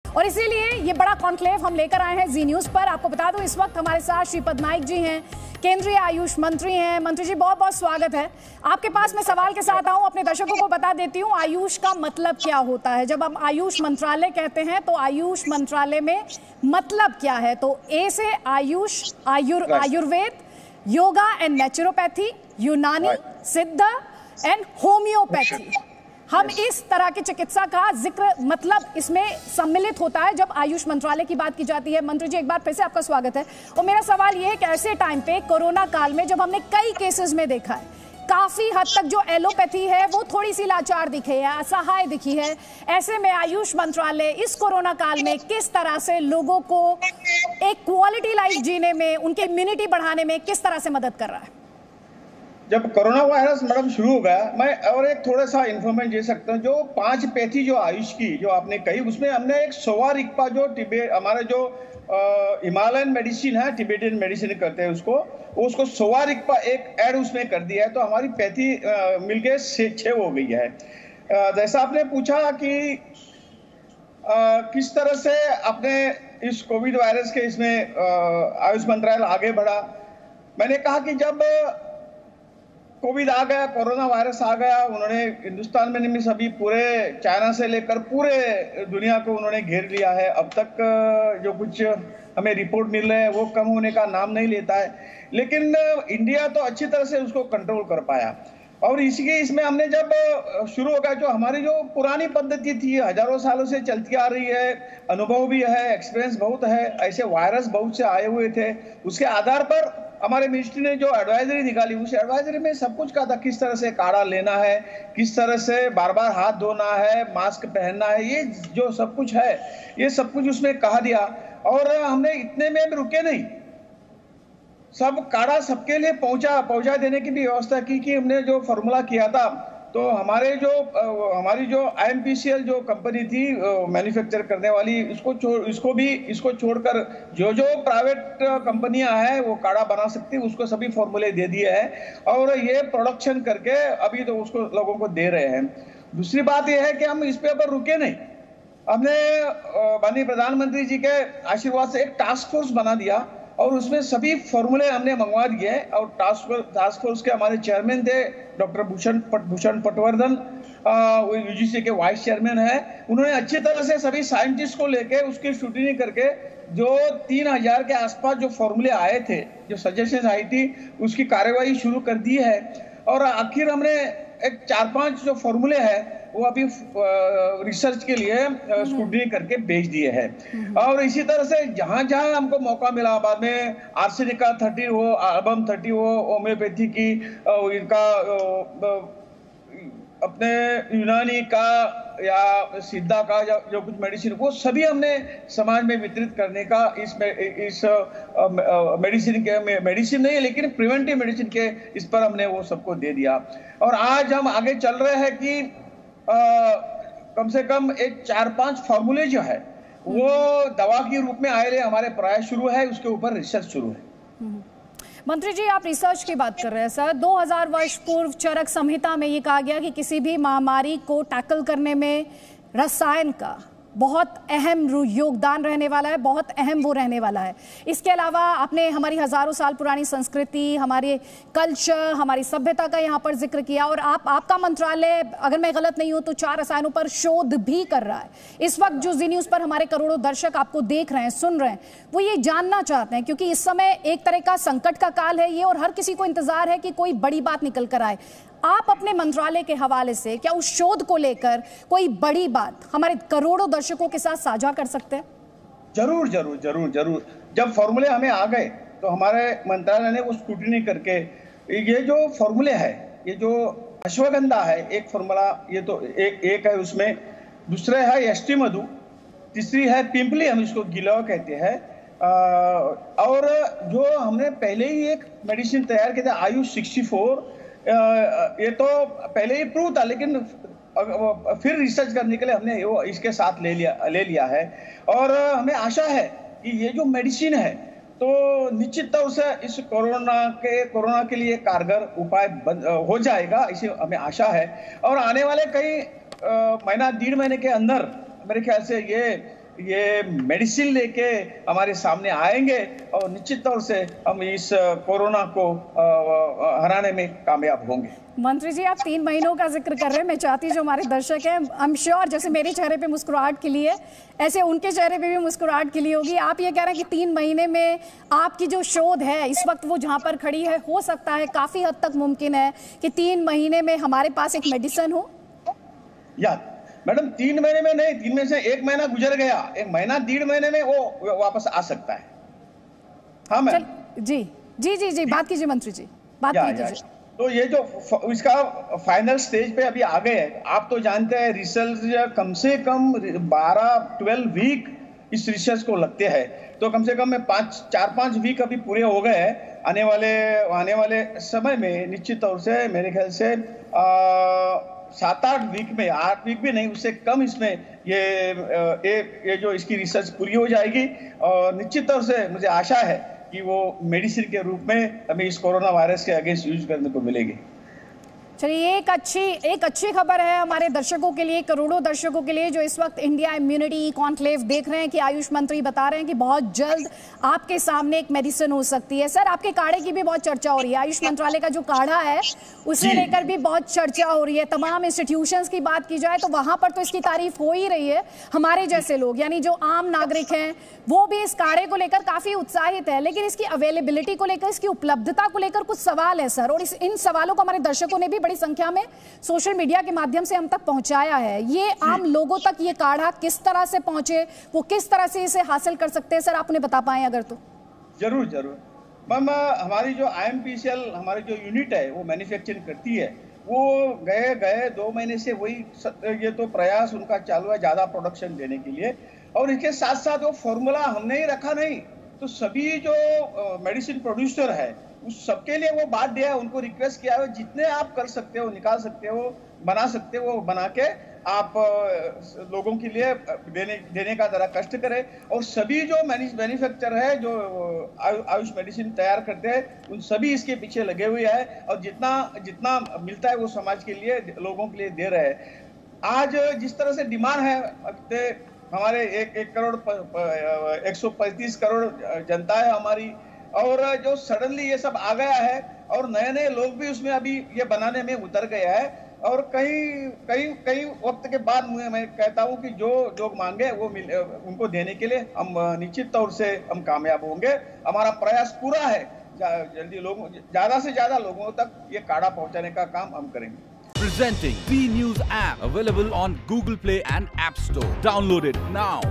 और इसीलिए ये बड़ा कॉन्क्लेव हम लेकर आए हैं जी न्यूज पर। आपको बता दूं इस वक्त हमारे साथ श्रीपद नाइक जी हैं, केंद्रीय आयुष मंत्री हैं। मंत्री जी बहुत बहुत स्वागत है आपके पास। मैं सवाल के साथ आऊं, अपने दर्शकों को बता देती हूं आयुष का मतलब क्या होता है। जब हम आयुष मंत्रालय कहते हैं तो आयुष मंत्रालय में मतलब क्या है? तो ए से आयुष, आयुर्वेद, योगा एंड नेचुरोपैथी, यूनानी, सिद्ध एंड होम्योपैथी। हम इस तरह की चिकित्सा का जिक्र मतलब इसमें सम्मिलित होता है जब आयुष मंत्रालय की बात की जाती है। मंत्री जी एक बार फिर से आपका स्वागत है। और मेरा सवाल ये है कि ऐसे टाइम पे कोरोना काल में जब हमने कई केसेस में देखा है काफी हद तक जो एलोपैथी है वो थोड़ी सी लाचार दिखे है, असहाय दिखी है, ऐसे में आयुष मंत्रालय इस कोरोना काल में किस तरह से लोगों को एक क्वालिटी लाइफ जीने में, उनकी इम्यूनिटी बढ़ाने में किस तरह से मदद कर रहा है? जब कोरोना वायरस मैडम शुरू हो गया, मैं और एक थोड़ा सा इन्फॉर्मेशन दे सकता हूँ। जो 5 पैथी जो आयुष की जो आपने कही, उसमें हमने एक सोवा रिक्पा जो हमारा जो हिमालयन मेडिसिन है, टिबेटियन मेडिसिन करते हैं उसको सोवा रिक्पा एक ऐड उसमें कर दिया है, तो हमारी पैथी मिलके 6 हो गई है। जैसा आपने पूछा कि किस तरह से अपने इस कोविड वायरस के इसमें आयुष मंत्रालय आगे बढ़ा, मैंने कहा कि जब कोविड आ गया, कोरोना वायरस आ गया, उन्होंने हिंदुस्तान में नहीं सभी पूरे चाइना से लेकर पूरे दुनिया को उन्होंने घेर लिया है। अब तक जो कुछ हमें रिपोर्ट मिल रहे हैं वो कम होने का नाम नहीं लेता है, लेकिन इंडिया तो अच्छी तरह से उसको कंट्रोल कर पाया। और इसमें हमने जब शुरू हो गया, जो हमारी जो पुरानी पद्धति थी हजारों सालों से चलती आ रही है, अनुभव भी है, एक्सपीरियंस बहुत है, ऐसे वायरस बहुत से आए हुए थे, उसके आधार पर हमारे मिनिस्ट्री ने जो एडवाइजरी निकाली, उस एडवाइजरी में सब कुछ कहा था किस तरह से काढ़ा लेना है, किस तरह से बार बार हाथ धोना है, मास्क पहनना है, ये जो सब कुछ है ये सब कुछ उसमें कहा दिया। और हमने इतने में रुके नहीं, सब काढ़ा सबके लिए पहुंचा देने की भी व्यवस्था की कि हमने जो फॉर्मूला किया था, तो हमारी जो IMPCL जो कंपनी थी मैन्युफैक्चर करने वाली, इसको छोड़कर जो प्राइवेट कंपनियां हैं वो काढ़ा बना सकती, उसको सभी फॉर्मूले दे दिए हैं और ये प्रोडक्शन करके अभी तो उसको लोगों को दे रहे हैं। दूसरी बात यह है कि हम इस पे पर रुके नहीं, हमने माननीय प्रधानमंत्री जी के आशीर्वाद से एक टास्क फोर्स बना दिया और उसमें सभी फॉर्मूले हमने मंगवा दिए। और टास्क फोर्स के हमारे चेयरमैन थे डॉक्टर भूषण पटवर्धन, UGC के वाइस चेयरमैन है। उन्होंने अच्छी तरह से सभी साइंटिस्ट को लेके उसकी स्क्रूटिनी करके जो 3000 के आसपास जो फॉर्मूले आए थे, जो सजेशन आई थी, उसकी कार्यवाही शुरू कर दी है। और आखिर हमने एक 4-5 जो फॉर्मूले हैं वो अभी रिसर्च के लिए स्क्रूटिनी करके भेज दिए हैं। और इसी तरह से जहां जहां हमको मौका मिला, बाद में आर्सेनिका 30 हो, अल्बम 30 हो, होम्योपैथी की, इनका अपने यूनानी का या सिद्धा का जो कुछ मेडिसिन, वो सभी हमने समाज में वितरित करने का इस मेडिसिन नहीं लेकिन प्रिवेंटिव मेडिसिन के इस पर हमने वो सबको दे दिया। और आज हम आगे चल रहे हैं कि कम से कम एक 4-5 फॉर्मूले जो है वो दवा के रूप में आए रहे, हमारे प्रयास शुरू है, उसके ऊपर रिसर्च शुरू है। मंत्री जी आप रिसर्च की बात कर रहे हैं सर। 2000 वर्ष पूर्व चरक संहिता में ये कहा गया कि किसी भी महामारी को टैकल करने में रसायन का बहुत अहम योगदान रहने वाला है, बहुत अहम वो रहने वाला है। इसके अलावा आपने हमारी हजारों साल पुरानी संस्कृति, हमारे कल्चर, हमारी सभ्यता का यहाँ पर जिक्र किया। और आपका मंत्रालय, अगर मैं गलत नहीं हूँ तो 4 रसायनों पर शोध भी कर रहा है। इस वक्त जो जी न्यूज पर हमारे करोड़ों दर्शक आपको देख रहे हैं, सुन रहे हैं, वो ये जानना चाहते हैं, क्योंकि इस समय एक तरह का संकट का काल है ये, और हर किसी को इंतजार है कि कोई बड़ी बात निकल कर आए। आप अपने मंत्रालय के हवाले से क्या उस शोध को लेकर कोई बड़ी बात हमारे करोड़ों दर्शकों के साथ साझा कर सकते हैं? जरूर। जब फॉर्मूले हमें आ गए तो हमारे मंत्रालय ने वो स्क्रूटिनी करके ये जो फॉर्मूले है, ये जो अश्वगंधा है एक फॉर्मूला, ये तो एक है उसमें, दूसरा है एस्टी मधु, तीसरी है पिंपली, हम इसको गिलोय कहते हैं। और जो हमने पहले ही एक मेडिसिन तैयार किया था आयुष 64, ये तो पहले ही प्रूव था, लेकिन फिर रिसर्च करने के लिए हमने वो इसके साथ ले लिया है। और हमें आशा है कि ये जो मेडिसिन है तो निश्चित तौर से इस कोरोना के लिए कारगर उपाय हो जाएगा, इसी हमें आशा है। और आने वाले कई महीना 1.5 महीने के अंदर मेरे ख्याल से ये मेडिसिन लेके हमारे सामने आएंगे और निश्चित तौर से हम इस कोरोना को हराने में कामयाब होंगे। मंत्री जी, आप 3 महीनों का जिक्र कर रहे हैं। मैं चाहती हूँ जो हमारे दर्शक हैं, आई एम श्योर जैसे मेरे चेहरे पे मुस्कुराहट खिली है ऐसे उनके चेहरे पे भी मुस्कुराहट खिली होगी। आप ये कह रहे हैं कि 3 महीने में आपकी जो शोध है इस वक्त वो जहाँ पर खड़ी है, हो सकता है काफी हद तक मुमकिन है कि 3 महीने में हमारे पास एक मेडिसिन हो। या मैडम 3 महीने में नहीं, 3 में से 1 महीना गुजर गया, 1 महीना 1.5 महीने में वो वापस आ सकता है। हाँ मैम जी जी जी जी, बात कीजिए मंत्री जी, बात कीजिए। तो ये जो इसका फाइनल स्टेज पे अभी आ गए हैं, आप तो जानते हैं रिसर्च कम से कम 12 वीक इस रिसर्च को लगते हैं, तो कम से कम में 4-5 वीक अभी पूरे हो गए हैं। आने वाले समय में निश्चित तौर से मेरे ख्याल से 7-8 वीक में, 8 वीक भी नहीं उससे कम इसमें ये जो इसकी रिसर्च पूरी हो जाएगी और निश्चित तौर से मुझे आशा है कि वो मेडिसिन के रूप में हमें इस कोरोना वायरस के अगेंस्ट यूज करने को मिलेगी। चलिए, एक अच्छी खबर है हमारे दर्शकों के लिए, करोड़ों दर्शकों के लिए जो इस वक्त इंडिया इम्यूनिटी कॉन्क्लेव देख रहे हैं कि आयुष मंत्री बता रहे हैं कि बहुत जल्द आपके सामने एक मेडिसिन हो सकती है। सर, आपके काढ़े की भी बहुत चर्चा हो रही है, आयुष मंत्रालय का जो काढ़ा है उसे लेकर भी बहुत चर्चा हो रही है। तमाम इंस्टीट्यूशंस की बात की जाए तो वहां पर तो इसकी तारीफ हो ही रही है। हमारे जैसे लोग यानी जो आम नागरिक हैं वो भी इस काढ़े को लेकर काफी उत्साहित है, लेकिन इसकी अवेलेबिलिटी को लेकर, इसकी उपलब्धता को लेकर कुछ सवाल है सर, और इन सवालों को हमारे दर्शकों ने भी बड़ी संख्या में सोशल मीडिया के माध्यम से हम तक पहुंचाया है। ये आम लोगों तक ये काढ़ा किस तरह से पहुंचे, वो किस तरह से इसे हासिल कर सकते हैं, सर आप उन्हें बता पाएं अगर तो। जरूर मैम, हमारी जो IMPCL हमारी जो यूनिट है वो मैन्युफैक्चरिंग करती है, वो गए 2 महीने से वही ये तो प्रयास उनका चालू है ज्यादा प्रोडक्शन देने के लिए, और इसके साथ साथ वो फॉर्मूला हमने ही रखा नहीं, तो सभी जो मेडिसिन प्रोड्यूसर है उस सबके लिए वो बात दिया है, उनको रिक्वेस्ट किया है जितने आप कर सकते हो, निकाल सकते हो, बना सकते हो, बना के आप लोगों के लिए देने का जरा कष्ट करें। और सभी जो मैन्युफैक्चरर है जो आयुष मेडिसिन तैयार करते हैं उन सभी इसके पीछे लगे हुए हैं, और जितना मिलता है वो समाज के लिए, लोगों के लिए दे रहे हैं। आज जिस तरह से डिमांड है, हमारे 135 करोड़ जनता है हमारी, और जो सडनली ये सब आ गया है और नए लोग भी उसमें अभी ये बनाने में उतर गया है, और कई वक्त के बाद मैं कहता हूं कि जो लोग मांगे वो उनको देने के लिए हम निश्चित तौर से हम कामयाब होंगे। हमारा प्रयास पूरा है, जल्दी ज्यादा से ज्यादा लोगों तक ये काढ़ा पहुंचाने का काम हम करेंगे। Presenting V News app, available on Google Play and App Store. Download it now.